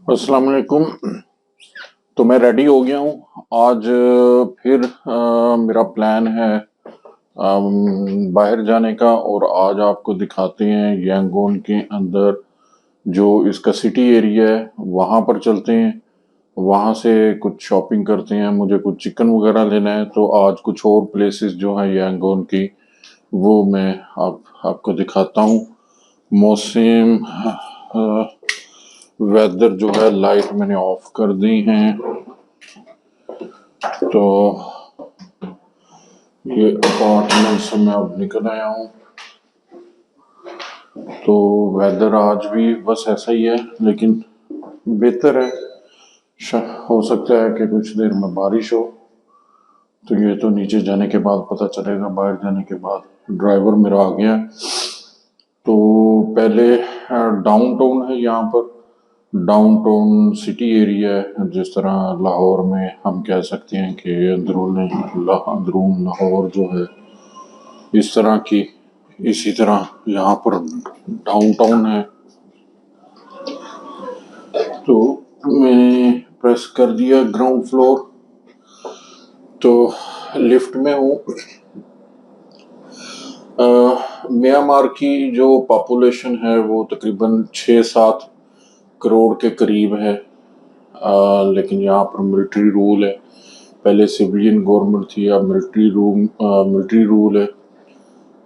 अस्सलाम वालेकुम। तो मैं रेडी हो गया हूँ। आज फिर मेरा प्लान है बाहर जाने का, और आज आपको दिखाते हैं यांगोन के अंदर जो इसका सिटी एरिया है, वहाँ पर चलते हैं। वहाँ से कुछ शॉपिंग करते हैं। मुझे कुछ चिकन वगैरह लेना है, तो आज कुछ और प्लेसेस जो हैं यांगोन की वो मैं आपको दिखाता हूँ। मौसम, वेदर जो है, लाइट मैंने ऑफ कर दी हैं। तो ये अपार्टमेंट से मैं अब निकल आया हूँ। तो वेदर आज भी बस ऐसा ही है, लेकिन बेहतर है। हो सकता है कि कुछ देर में बारिश हो। तो ये तो नीचे जाने के बाद पता चलेगा, बाहर जाने के बाद। ड्राइवर मेरा आ गया है। तो पहले डाउनटाउन है यहाँ पर। डाउनटाउन सिटी एरिया है, जिस तरह लाहौर में हम कह सकते हैं कि अंदरून लाहौर जो है, इस तरह की। इसी तरह यहाँ पर डाउनटाउन है। तो मैंने प्रेस कर दिया ग्राउंड फ्लोर। तो लिफ्ट में हूँ। म्यांमार की जो पॉपुलेशन है वो तकरीबन 6-7 करोड़ के करीब है। लेकिन यहाँ पर मिलिट्री रूल है। पहले सिविलियन गवर्नमेंट थी, अब मिलिट्री रूल है।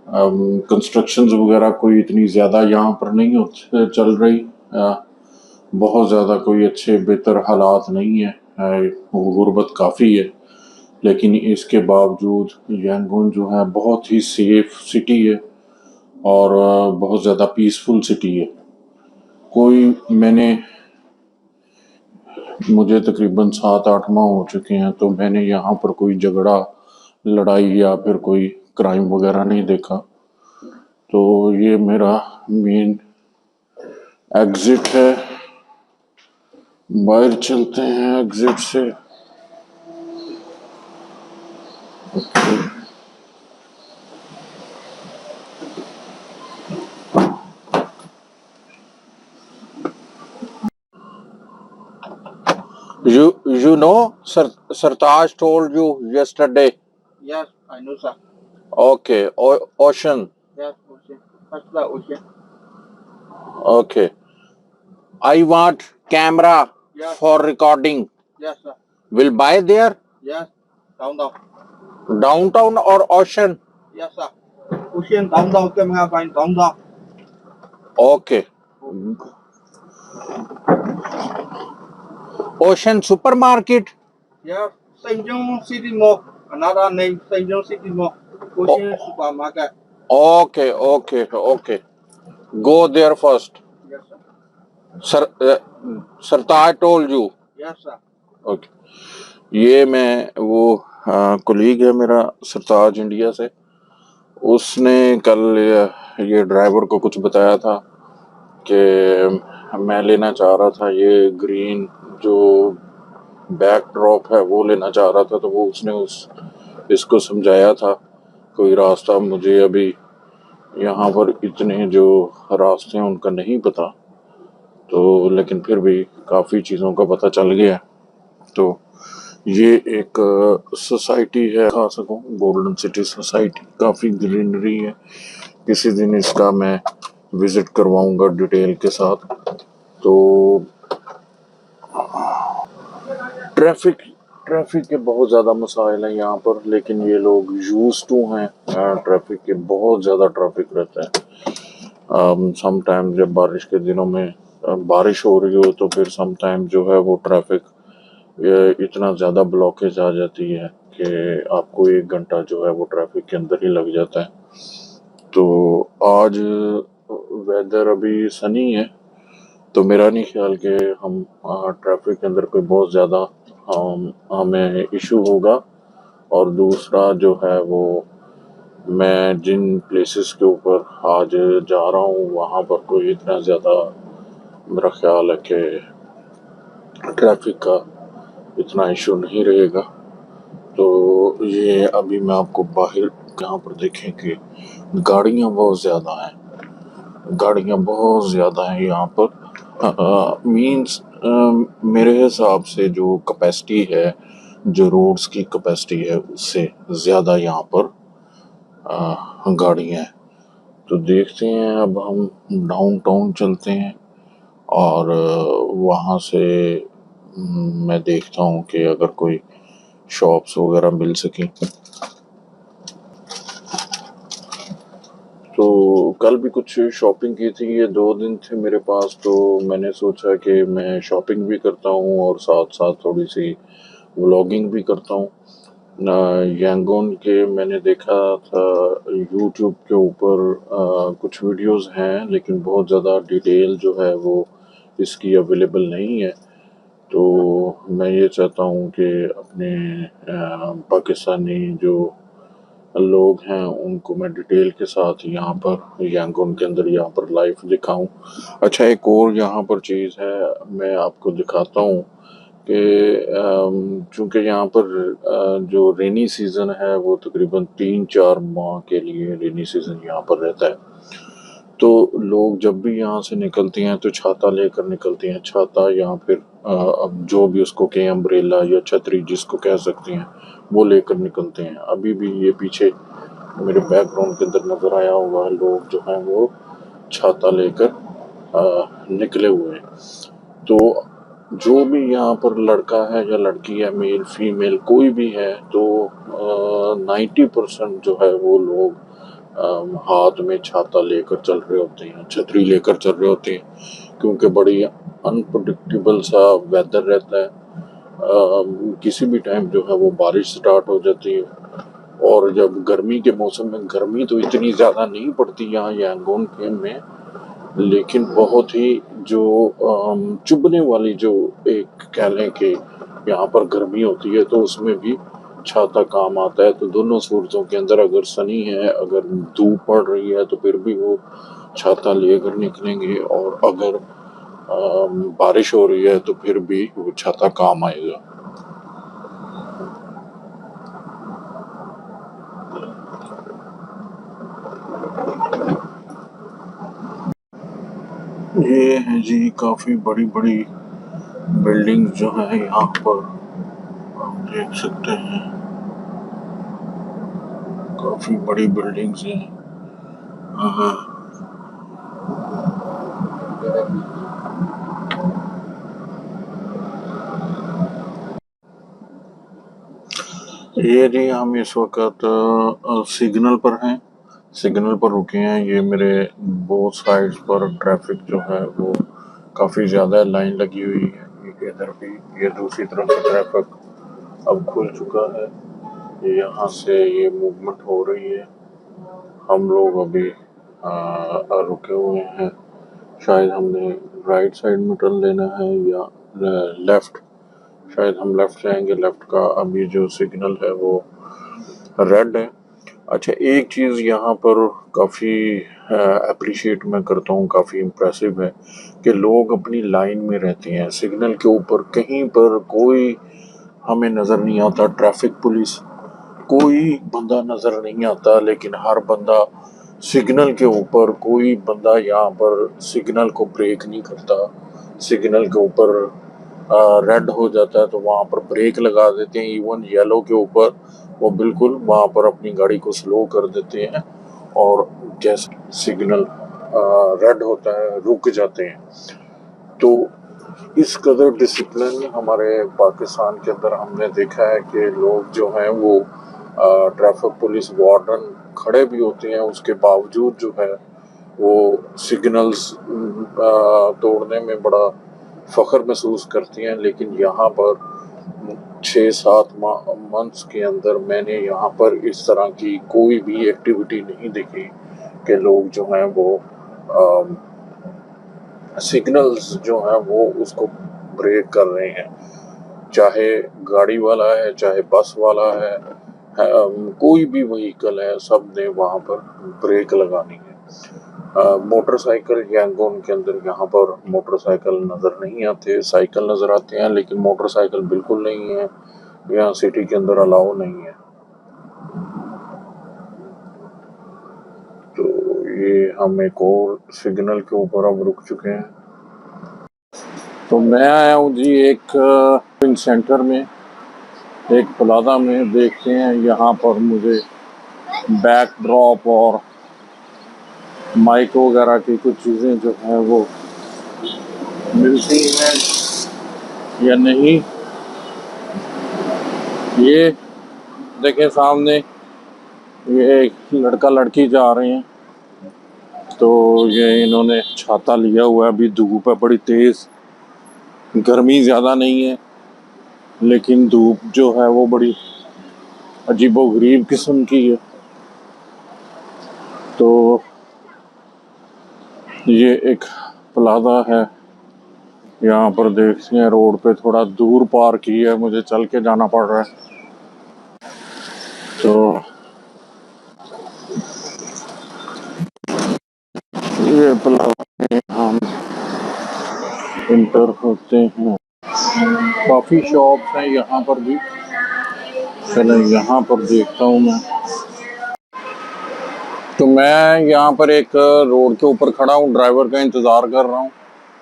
कंस्ट्रक्शंस वगैरह कोई इतनी ज़्यादा यहाँ पर नहीं चल रही। बहुत ज़्यादा कोई अच्छे बेहतर हालात नहीं है। गुर्बत काफ़ी है, लेकिन इसके बावजूद यांगून जो है बहुत ही सेफ सिटी है, और बहुत ज़्यादा पीसफुल सिटी है। मुझे तकरीबन 7-8 माह हो चुके हैं, तो मैंने यहाँ पर कोई झगड़ा, लड़ाई या फिर कोई क्राइम वगैरह नहीं देखा। तो ये मेरा मेन एग्जिट है। बाहर चलते हैं एग्जिट से। You know, Sartaj told you yesterday. Yes, I know, sir. Okay, ocean. Yes, ocean. That's the ocean. Okay. I want camera Yes, for recording. yes, sir. Will buy there? Yes, down. Downtown or ocean? Yes, sir. Ocean down cái mga bạn down. Okay. Ocean supermarket. Yes, Tanjung City Mall. Another name, Tanjung City Mall. Ocean supermarket. Okay. Go there first. Yes, sir. Sartaj told you. Yes, sir. Okay. ये मैं वो colleague है मेरा सरताज India से। उसने कल ये driver को कुछ बताया था कि मैं लेना चाह रहा था ये ग्रीन जो बैक ड्रॉप है, वो लेना चाह रहा था। तो वो उसने इसको समझाया था कोई रास्ता। मुझे अभी यहाँ पर इतने जो रास्ते हैं उनका नहीं पता, तो लेकिन फिर भी काफ़ी चीज़ों का पता चल गया। तो ये एक सोसाइटी है, खा सकूँ, गोल्डन सिटी सोसाइटी। काफ़ी ग्रीनरी है। किसी दिन इसका मैं विजिट करवाऊंगा डिटेल के साथ। तो ट्रैफिक के बहुत ज़्यादा मसाइल हैं यहाँ पर, लेकिन ये लोग यूज टू हैं ट्रैफिक के। बहुत ज़्यादा ट्रैफिक रहता है। सम टाइम जब बारिश के दिनों में बारिश हो रही हो, तो फिर सम टाइम जो है वो ट्रैफिक इतना ज़्यादा ब्लॉकेज आ जाती है कि आपको 1 घंटा जो है वो ट्रैफिक के अंदर ही लग जाता है। तो आज वेदर अभी सनी है, तो मेरा नहीं ख्याल कि हम ट्रैफिक के अंदर कोई बहुत ज़्यादा हमें इशू होगा। और दूसरा जो है वो, मैं जिन प्लेसेस के ऊपर आज जा रहा हूँ वहाँ पर कोई इतना ज़्यादा मेरा ख्याल है कि ट्रैफिक का इतना इशू नहीं रहेगा। तो ये अभी मैं आपको बाहर यहाँ पर देखें कि गाड़ियाँ बहुत ज़्यादा हैं यहाँ पर। मीन्स मेरे हिसाब से जो कैपेसिटी है, जो रोड्स की कैपेसिटी है, उससे ज़्यादा यहाँ पर गाड़ियाँ हैं। तो देखते हैं, अब हम डाउनटाउन चलते हैं और वहाँ से मैं देखता हूँ कि अगर कोई शॉप्स वगैरह मिल सकें। तो कल भी कुछ शॉपिंग की थी, ये 2 दिन थे मेरे पास, तो मैंने सोचा कि मैं शॉपिंग भी करता हूँ और साथ साथ थोड़ी सी व्लॉगिंग भी करता हूँ। यांगोन के मैंने देखा था यूट्यूब के ऊपर कुछ वीडियोस हैं, लेकिन बहुत ज़्यादा डिटेल जो है वो इसकी अवेलेबल नहीं है। तो मैं ये चाहता हूँ कि अपने पाकिस्तानी जो लोग हैं उनको मैं डिटेल के साथ यहाँ पर यांगोन के अंदर यहाँ पर लाइव दिखाऊं। अच्छा, एक और यहाँ पर चीज़ है, मैं आपको दिखाता हूँ कि चूँकि यहाँ पर जो रेनी सीज़न है वो तकरीबन 3-4 माह के लिए रेनी सीज़न यहाँ पर रहता है। तो लोग जब भी यहाँ से निकलते हैं तो छाता लेकर निकलते हैं, छाता या फिर अब जो भी उसको कहें अम्ब्रेला या छतरी जिसको कह सकते हैं, वो लेकर निकलते हैं। अभी भी ये पीछे मेरे बैकग्राउंड के अंदर नज़र आया होगा, लोग जो हैं वो छाता लेकर निकले हुए हैं। तो जो भी यहाँ पर लड़का है या लड़की है, मेल फीमेल कोई भी है, तो 90% जो है वो लोग हाथ में छाता लेकर चल रहे होते हैं, छतरी लेकर चल रहे होते हैं, क्योंकि बड़ी अनप्रडिक्टेबल सा वेदर रहता है। किसी भी टाइम जो है वो बारिश स्टार्ट हो जाती है, और जब गर्मी के मौसम में गर्मी तो इतनी ज़्यादा नहीं पड़ती यहाँ यांगोन के में, लेकिन बहुत ही जो चुभने वाली जो एक कह लें कि यहाँ पर गर्मी होती है, तो उसमें भी छाता काम आता है। तो दोनों सूरतों के अंदर, अगर सनी है, अगर धूप पड़ रही है, तो फिर भी वो छाता लेकर निकलेंगे, और अगर बारिश हो रही है तो फिर भी वो छाता काम आएगा। ये है जी काफ़ी बड़ी बड़ी बिल्डिंग जो है यहाँ पर, आप देख सकते हैं, काफ़ी बड़ी बिल्डिंग्स हैं। हाँ, ये जी हम इस वक्त सिग्नल पर हैं, सिग्नल पर रुके हैं। ये मेरे बोथ साइड्स पर ट्रैफिक जो है वो काफ़ी ज़्यादा लाइन लगी हुई है, ये इधर भी, ये दूसरी तरफ से ट्रैफिक अब खुल चुका है। यहाँ से ये मूवमेंट हो रही है। हम लोग अभी रुके हुए हैं, शायद हमने राइट साइड में टर्न लेना है या लेफ्ट, शायद हम लेफ्ट जाएंगे। लेफ्ट का अभी जो सिग्नल है वो रेड है। अच्छा, एक चीज़ यहाँ पर काफ़ी अप्रिशिएट मैं करता हूँ, काफ़ी इम्प्रेसिव है कि लोग अपनी लाइन में रहते हैं। सिग्नल के ऊपर कहीं पर कोई हमें नज़र नहीं आता, ट्रैफिक पुलिस कोई बंदा नज़र नहीं आता, लेकिन हर बंदा सिग्नल के ऊपर, कोई बंदा यहाँ पर सिग्नल को ब्रेक नहीं करता। सिग्नल के ऊपर रेड हो जाता है तो वहाँ पर ब्रेक लगा देते हैं, इवन येलो के ऊपर वो बिल्कुल वहाँ पर अपनी गाड़ी को स्लो कर देते हैं, और जैसे सिग्नल रेड होता है रुक जाते हैं। तो इस कदर डिसिप्लिन हमारे पाकिस्तान के अंदर हमने देखा है कि लोग जो हैं वो ट्रैफिक पुलिस वार्डन खड़े भी होते हैं, उसके बावजूद जो है वो सिग्नल्स तोड़ने में बड़ा फ़ख्र महसूस करती हैं। लेकिन यहाँ पर 6-7 मंथ्स के अंदर मैंने यहाँ पर इस तरह की कोई भी एक्टिविटी नहीं देखी कि लोग जो हैं वो सिग्नल्स जो हैं वो उसको ब्रेक कर रहे हैं। चाहे गाड़ी वाला है, चाहे बस वाला है, कोई भी व्हीकल है, सब ने वहाँ पर ब्रेक लगानी है। मोटरसाइकिल यांगोन के अंदर यहाँ पर मोटरसाइकिल नज़र नहीं आते, साइकिल नज़र आते हैं, लेकिन मोटरसाइकिल बिल्कुल नहीं है, यहाँ सिटी के अंदर अलाउ नहीं है। तो ये हम एक और सिग्नल के ऊपर अब रुक चुके हैं। तो मैं आया हूँ जी एक शॉपिंग सेंटर में, एक प्लाजा में। देखते हैं यहाँ पर मुझे बैक ड्रॉप और माइक वगैरह की कुछ चीज़ें जो हैं वो मिलती हैं या नहीं। ये देखें सामने, ये एक लड़का लड़की जा रहे हैं, तो ये इन्होंने छाता लिया हुआ है। अभी धूप है बड़ी तेज़, गर्मी ज़्यादा नहीं है लेकिन धूप जो है वो बड़ी अजीबोगरीब किस्म की है। तो ये एक प्लाजा है, यहाँ पर देखते हैं रोड पे थोड़ा दूर पार्क की है, मुझे चल के जाना पड़ रहा है। तो ये प्लाजा में हम इंटर होते हैं। काफ़ी शॉप्स हैं यहाँ पर भी। चलो यहाँ पर देखता हूँ मैं। तो मैं यहाँ पर एक रोड के ऊपर खड़ा हूँ, ड्राइवर का इंतज़ार कर रहा हूँ।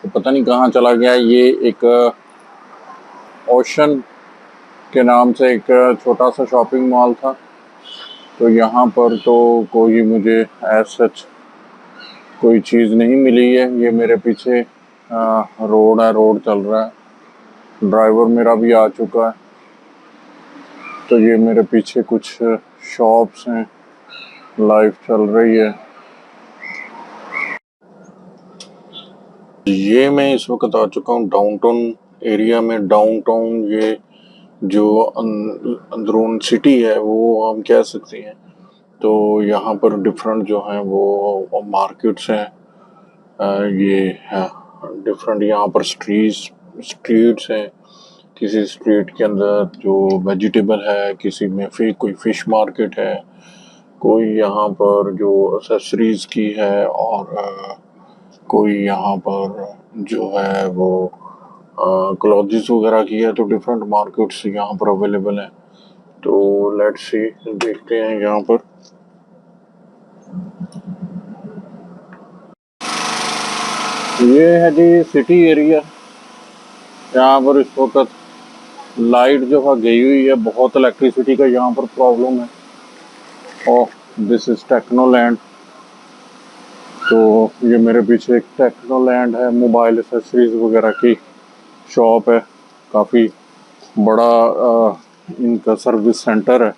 तो पता नहीं कहाँ चला गया। ये एक ओशन के नाम से एक छोटा सा शॉपिंग मॉल था। तो यहाँ पर तो कोई मुझे एज सच कोई चीज़ नहीं मिली है। ये मेरे पीछे रोड है, रोड चल रहा है। ड्राइवर मेरा भी आ चुका है। तो ये मेरे पीछे कुछ शॉप्स हैं, लाइफ चल रही है। ये मैं इस वक्त आ चुका हूँ डाउनटाउन एरिया में। डाउनटाउन ये जो अंदरून सिटी है वो हम कह सकते हैं। तो यहाँ पर डिफरेंट जो हैं वो मार्केट्स हैं। ये डिफरेंट यहाँ पर स्ट्रीट्स हैं। किसी स्ट्रीट के अंदर जो वेजिटेबल है, किसी में कोई फिश मार्केट है, कोई यहाँ पर जो एक्सेसरीज की है, और कोई यहाँ पर जो है वो क्लॉथ्स वगैरह की है। तो डिफरेंट मार्केट्स यहाँ पर अवेलेबल हैं। तो लेट्स सी, देखते हैं यहाँ पर। ये है जी सिटी एरिया। यहाँ पर इस वक्त लाइट जो है गई हुई है, बहुत इलेक्ट्रिसिटी का यहाँ पर प्रॉब्लम है। और दिस इज टेक्नोलैंड। तो ये मेरे पीछे एक टेक्नोलैंड है, मोबाइल एसेसरीज वगैरह की शॉप है। काफ़ी बड़ा इनका सर्विस सेंटर है।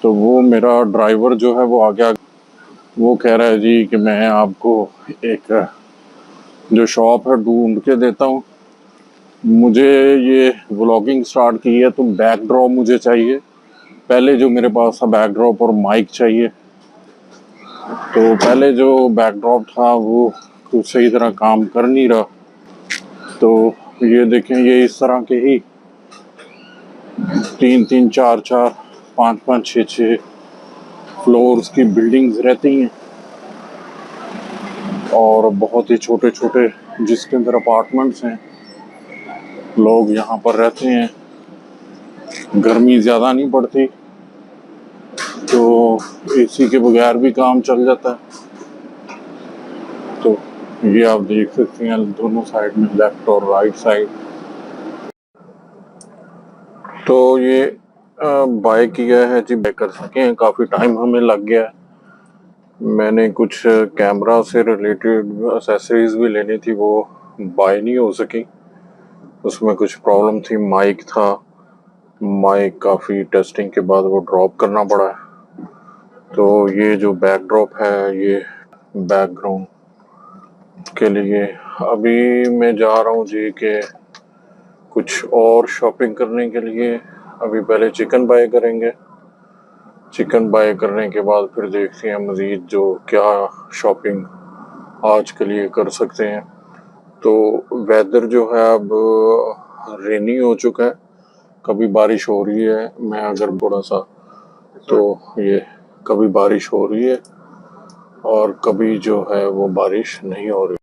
तो वो मेरा ड्राइवर जो है वो आ गया। वो कह रहा है जी कि मैं आपको एक जो शॉप है ढूंढ के देता हूँ। मुझे ये व्लॉगिंग स्टार्ट की है तो बैकड्रॉप मुझे चाहिए। पहले जो मेरे पास था बैकड्रॉप और माइक चाहिए। तो पहले जो बैकड्रॉप था वो कुछ सही तरह काम कर नहीं रहा। तो ये देखें, ये इस तरह के ही 3-3, 4-4, 5-5, 6-6 फ्लोर्स की बिल्डिंग्स रहती हैं, और बहुत ही छोटे छोटे जिसके अंदर अपार्टमेंट्स हैं। लोग यहाँ पर रहते हैं, गर्मी ज़्यादा नहीं पड़ती, तो एसी के बगैर भी काम चल जाता है। तो ये आप देख सकते हैं दोनों साइड में, लेफ्ट और राइट साइड। तो ये बाय किया है जी, बाय कर सकें। काफ़ी टाइम हमें लग गया है। मैंने कुछ कैमरा से रिलेटेड एक्सेसरीज भी लेनी थी, वो बाय नहीं हो सकी। उसमें कुछ प्रॉब्लम थी। माइक था, माइक काफ़ी टेस्टिंग के बाद वो ड्रॉप करना पड़ा है। तो ये जो बैकड्रॉप है ये बैकग्राउंड के लिए। अभी मैं जा रहा हूँ जी कि कुछ और शॉपिंग करने के लिए। अभी पहले चिकन बाय करेंगे। चिकन बाय करने के बाद फिर देखते हैं मज़ीद जो क्या शॉपिंग आज के लिए कर सकते हैं। तो वेदर जो है अब रेनी हो चुका है, कभी बारिश हो रही है। मैं अगर थोड़ा सा, तो ये कभी बारिश हो रही है और कभी जो है वो बारिश नहीं हो रही।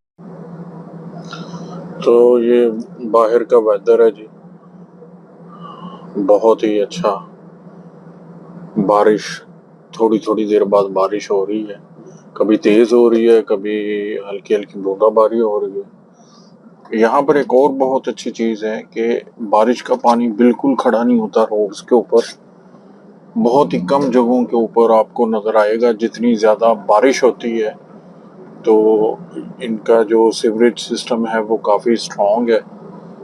तो ये बाहर का वेदर है जी, बहुत ही अच्छा। बारिश थोड़ी थोड़ी देर बाद बारिश हो रही है, कभी तेज़ हो रही है, कभी हल्की हल्की बूंदाबांदी हो रही है। यहाँ पर एक और बहुत अच्छी चीज़ है कि बारिश का पानी बिल्कुल खड़ा नहीं होता रोड्स के ऊपर। बहुत ही कम जगहों के ऊपर आपको नज़र आएगा। जितनी ज़्यादा बारिश होती है तो इनका जो सीवरेज सिस्टम है वो काफ़ी स्ट्रॉन्ग है।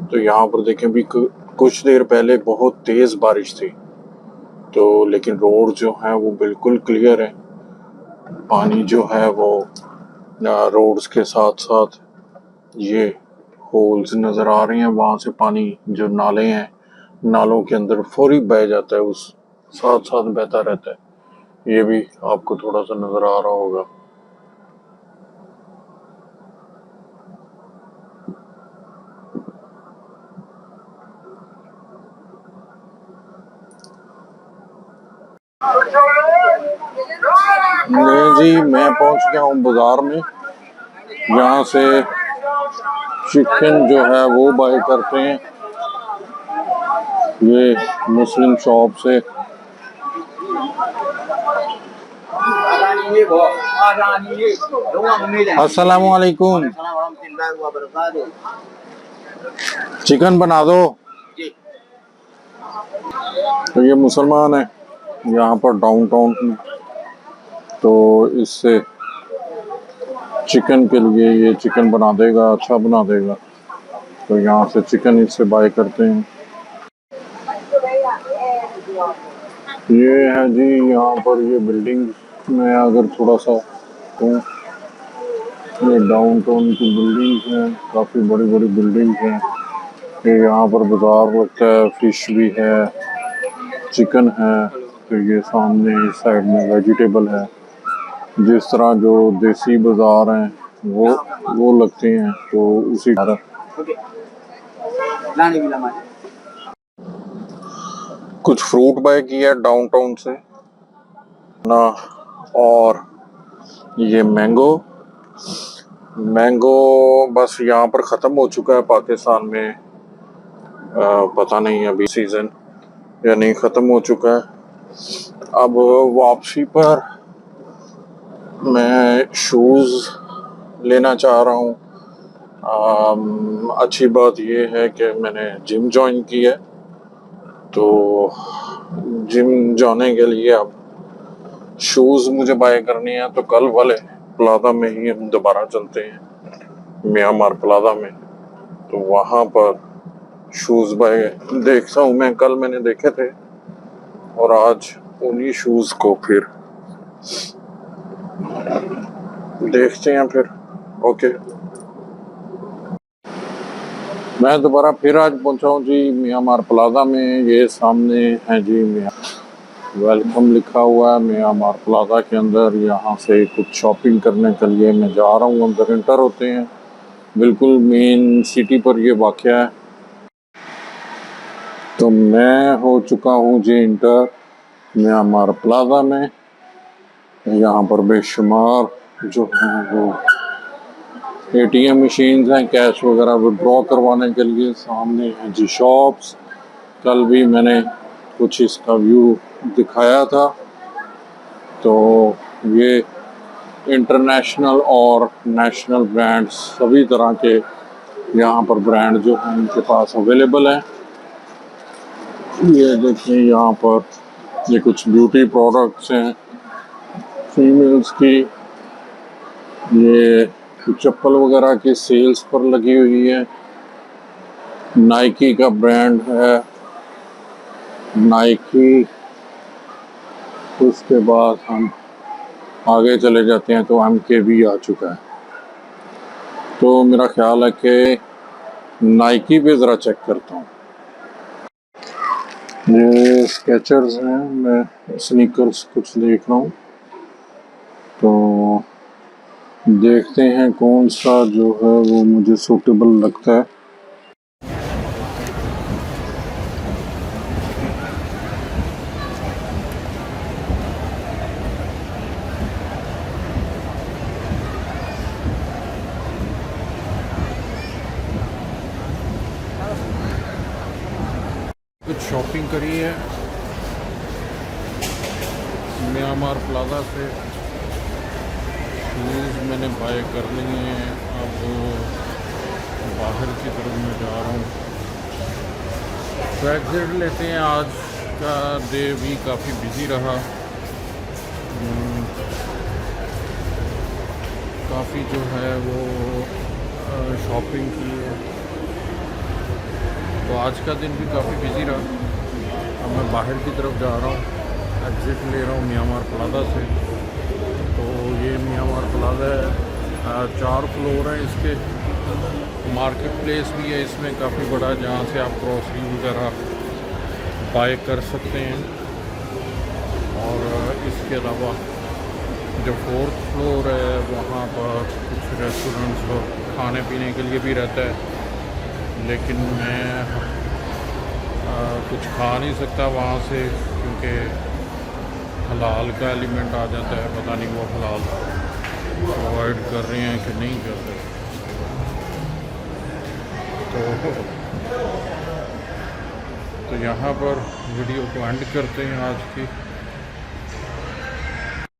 तो यहाँ पर देखें भी कुछ देर पहले बहुत तेज़ बारिश थी, तो लेकिन रोड जो है वो बिल्कुल क्लियर है। पानी जो है वो रोड्स के साथ साथ ये होल्स नज़र आ रहे हैं, वहाँ से पानी जो नाले हैं, नालों के अंदर फौरी बह जाता है, उस साथ साथ बहता रहता है। ये भी आपको थोड़ा सा नज़र आ रहा होगा। नहीं जी, मैं पहुंच गया हूँ बाजार में। यहाँ से चिकन जो है वो बाय करते हैं, ये मुस्लिम शॉप से। अस्सलाम वालेकुम। चिकन बना दो। तो ये मुसलमान है यहाँ पर डाउनटाउन में, तो इससे चिकन के लिए ये चिकन बना देगा, अच्छा बना देगा। तो यहाँ से चिकन इससे बाय करते हैं। ये है जी यहाँ पर ये बिल्डिंग में अगर थोड़ा सा तो ये डाउनटाउन की बिल्डिंग है, काफ़ी बड़ी बड़ी बिल्डिंग है। ये यहाँ पर बाजार लगता है, फिश भी है, चिकन है। तो ये सामने इस साइड में वेजिटेबल है। जिस तरह जो देसी बाजार हैं वो लगते हैं, तो उसी तरह कुछ फ्रूट बाय किया डाउनटाउन से ना। और ये मैंगो बस यहाँ पर ख़त्म हो चुका है पाकिस्तान में। पता नहीं अभी सीज़न या नहीं ख़त्म हो चुका है। अब वापसी पर मैं शूज़ लेना चाह रहा हूँ। अच्छी बात ये है कि मैंने जिम ज्वाइन की है, तो जिम जाने के लिए अब शूज़ मुझे बाय करनी है। तो कल वाले प्लाजा में ही हम दोबारा चलते हैं, म्यांमार प्लाजा में। तो वहाँ पर शूज़ बाय देखता हूँ मैं। कल मैंने देखे थे और आज उन्हीं शूज़ को फिर देखते हैं फिर। ओके, मैं दोबारा फिर आज पहुंचा हूँ जी म्यांमार प्लाजा में। ये सामने है जी वेलकम लिखा हुआ है म्यांमार प्लाजा के अंदर। यहाँ से कुछ शॉपिंग करने के लिए मैं जा रहा हूँ। अंदर एंटर होते हैं, बिल्कुल मेन सिटी पर ये वाक़या है। तो मैं हो चुका हूँ जी इंटर म्यांमार प्लाजा में। यहाँ पर बेशुमार जो हैं वो ATM मशीन्स हैं, कैश वगैरह विड्रॉ करवाने के लिए। सामने हैं जी शॉप्स। कल भी मैंने कुछ इसका व्यू दिखाया था। तो ये इंटरनेशनल और नेशनल ब्रांड्स सभी तरह के यहाँ पर ब्रांड जो हैं इनके पास अवेलेबल हैं। ये देखिए यहाँ पर ये कुछ ब्यूटी प्रोडक्ट्स हैं फीमेल्स की। ये चप्पल वगैरह की सेल्स पर लगी हुई है। नाइकी का ब्रांड है, नाइकी। उसके बाद हम आगे चले जाते हैं तो MK भी आ चुका है। तो मेरा ख्याल है कि नाइकी पे ज़रा चेक करता हूँ। ये स्केचर्स हैं, मैं स्नीकर्स कुछ देख रहा हूँ। तो देखते हैं कौन सा जो है वो मुझे सूटेबल लगता है। कुछ शॉपिंग करी है म्यांमार प्लाजा से। शूज़ मैंने बाय कर लिए हैं। अब बाहर की तरफ मैं जा रहा हूँ। तो एग्ज़िट लेते हैं। आज का डे भी काफ़ी बिज़ी रहा। काफ़ी जो है वो शॉपिंग की है, तो आज का दिन भी काफ़ी बिज़ी रहा। अब मैं बाहर की तरफ जा रहा हूँ, एग्ज़िट ले रहा हूँ म्यांमार प्लाजा से। तो ये म्यांमार प्लाजा है, 4 फ्लोर हैं इसके। मार्केट प्लेस भी है इसमें काफ़ी बड़ा, जहाँ से आप ग्रॉसरी वगैरह बाय कर सकते हैं। और इसके अलावा जो 4th फ्लोर है वहाँ पर कुछ रेस्टोरेंट्स और खाने पीने के लिए भी रहता है, लेकिन मैं कुछ खा नहीं सकता वहाँ से, क्योंकि हलाल का एलिमेंट आ जाता है। पता नहीं वो हलाल प्रोवाइड कर रहे हैं कि नहीं कर रहे। तो यहाँ पर वीडियो को एंड करते हैं आज की।